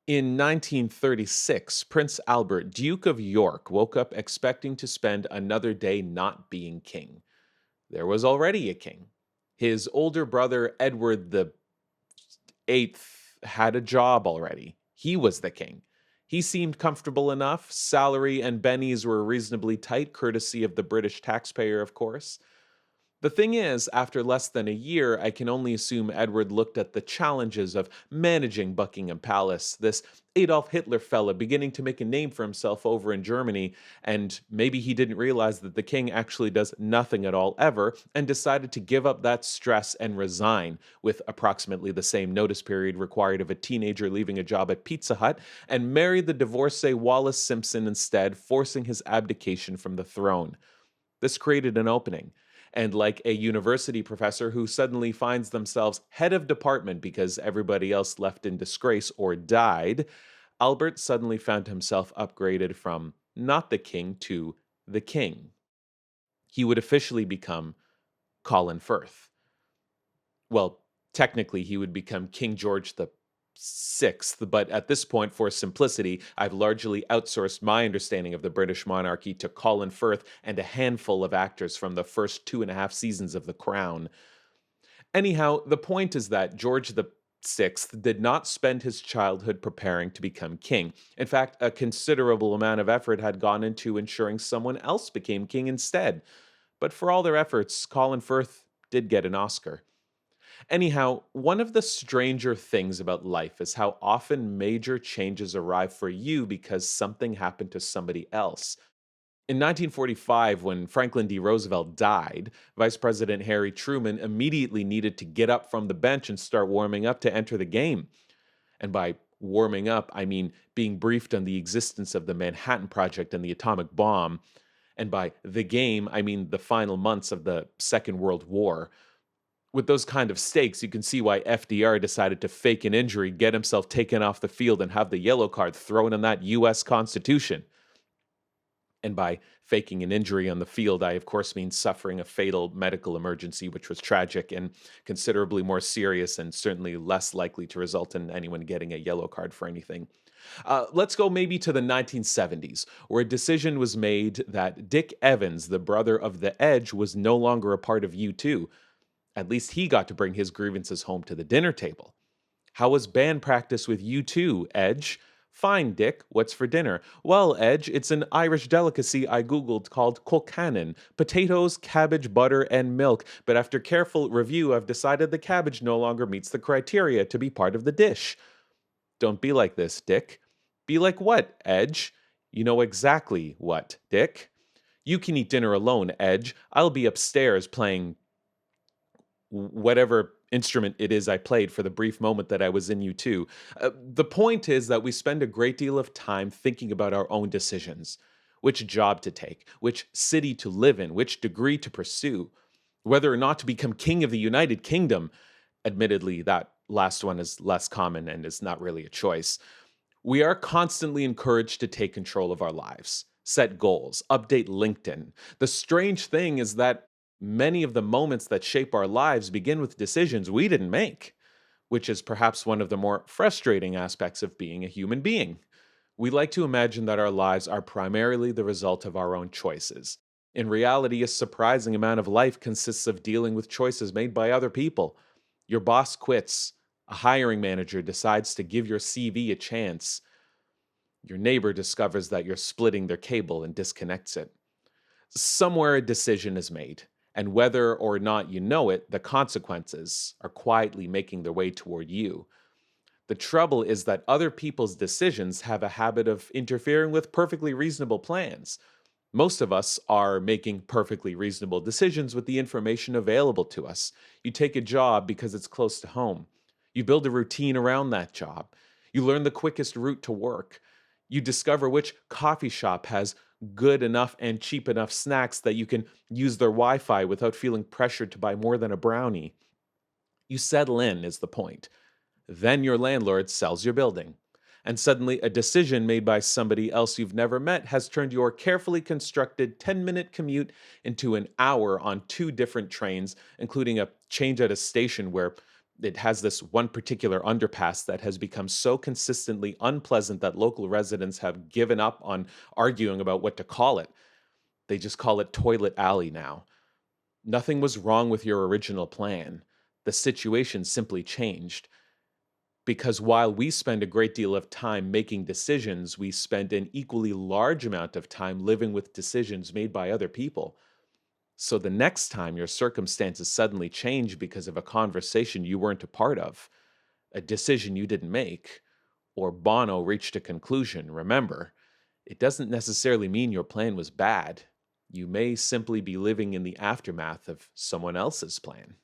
In 1936, Prince Albert, Duke of York, woke up expecting to spend another day not being king. There was already a king. His older brother, Edward the Eighth, had a job already. He was the king. He seemed comfortable enough. Salary and bennies were reasonably tight, courtesy of the British taxpayer, of course. The thing is, after less than a year, I can only assume Edward looked at the challenges of managing Buckingham Palace, this Adolf Hitler fella beginning to make a name for himself over in Germany, and maybe he didn't realize that the king actually does nothing at all ever, and decided to give up that stress and resign, with approximately the same notice period required of a teenager leaving a job at Pizza Hut, and marry the divorcee Wallace Simpson instead, forcing his abdication from the throne. This created an opening. And like a university professor who suddenly finds themselves head of department because everybody else left in disgrace or died, Albert suddenly found himself upgraded from not the king to the king. He would officially become Colin Firth. Well, technically, he would become King George the Sixth, but at this point, for simplicity, I've largely outsourced my understanding of the British monarchy to Colin Firth and a handful of actors from the first 2.5 seasons of The Crown. Anyhow, the point is that George the Sixth did not spend his childhood preparing to become king. In fact, a considerable amount of effort had gone into ensuring someone else became king instead. But for all their efforts, Colin Firth did get an Oscar. Anyhow, one of the stranger things about life is how often major changes arrive for you because something happened to somebody else. In 1945, when Franklin D. Roosevelt died, Vice President Harry Truman immediately needed to get up from the bench and start warming up to enter the game. And by warming up, I mean being briefed on the existence of the Manhattan Project and the atomic bomb. And by the game, I mean the final months of the Second World War. With those kind of stakes, you can see why FDR decided to fake an injury, get himself taken off the field, and have the yellow card thrown in that US Constitution. And by faking an injury on the field, I of course mean suffering a fatal medical emergency, which was tragic and considerably more serious and certainly less likely to result in anyone getting a yellow card for anything. Let's go maybe to the 1970s, where a decision was made that Dick Evans, the brother of The Edge, was no longer a part of U2. At least he got to bring his grievances home to the dinner table. How was band practice with U2, Edge? Fine, Dick. What's for dinner? Well, Edge, it's an Irish delicacy I Googled called colcannon. Potatoes, cabbage, butter, and milk. But after careful review, I've decided the cabbage no longer meets the criteria to be part of the dish. Don't be like this, Dick. Be like what, Edge? You know exactly what, Dick. You can eat dinner alone, Edge. I'll be upstairs playing whatever instrument it is I played for the brief moment that I was in U2. The point is that we spend a great deal of time thinking about our own decisions, which job to take, which city to live in, which degree to pursue, whether or not to become king of the United Kingdom. Admittedly, that last one is less common and is not really a choice. We are constantly encouraged to take control of our lives, set goals, update LinkedIn. The strange thing is that many of the moments that shape our lives begin with decisions we didn't make, which is perhaps one of the more frustrating aspects of being a human being. We like to imagine that our lives are primarily the result of our own choices. In reality, a surprising amount of life consists of dealing with choices made by other people. Your boss quits, a hiring manager decides to give your CV a chance, your neighbor discovers that you're splitting their cable and disconnects it. Somewhere a decision is made, and whether or not you know it, the consequences are quietly making their way toward you. The trouble is that other people's decisions have a habit of interfering with perfectly reasonable plans. Most of us are making perfectly reasonable decisions with the information available to us. You take a job because it's close to home. You build a routine around that job. You learn the quickest route to work. You discover which coffee shop has good enough and cheap enough snacks that you can use their Wi Fi without feeling pressured to buy more than a brownie. You settle in, is the point. Then your landlord sells your building. And suddenly, a decision made by somebody else you've never met has turned your carefully constructed 10-minute commute into an hour on two different trains, including a change at a station where It has this one particular underpass that has become so consistently unpleasant that local residents have given up on arguing about what to call it. They just call it Toilet Alley now. Nothing was wrong with your original plan. The situation simply changed. Because while we spend a great deal of time making decisions, we spend an equally large amount of time living with decisions made by other people. So the next time your circumstances suddenly change because of a conversation you weren't a part of, a decision you didn't make, or Bono reached a conclusion, remember, it doesn't necessarily mean your plan was bad. You may simply be living in the aftermath of someone else's plan.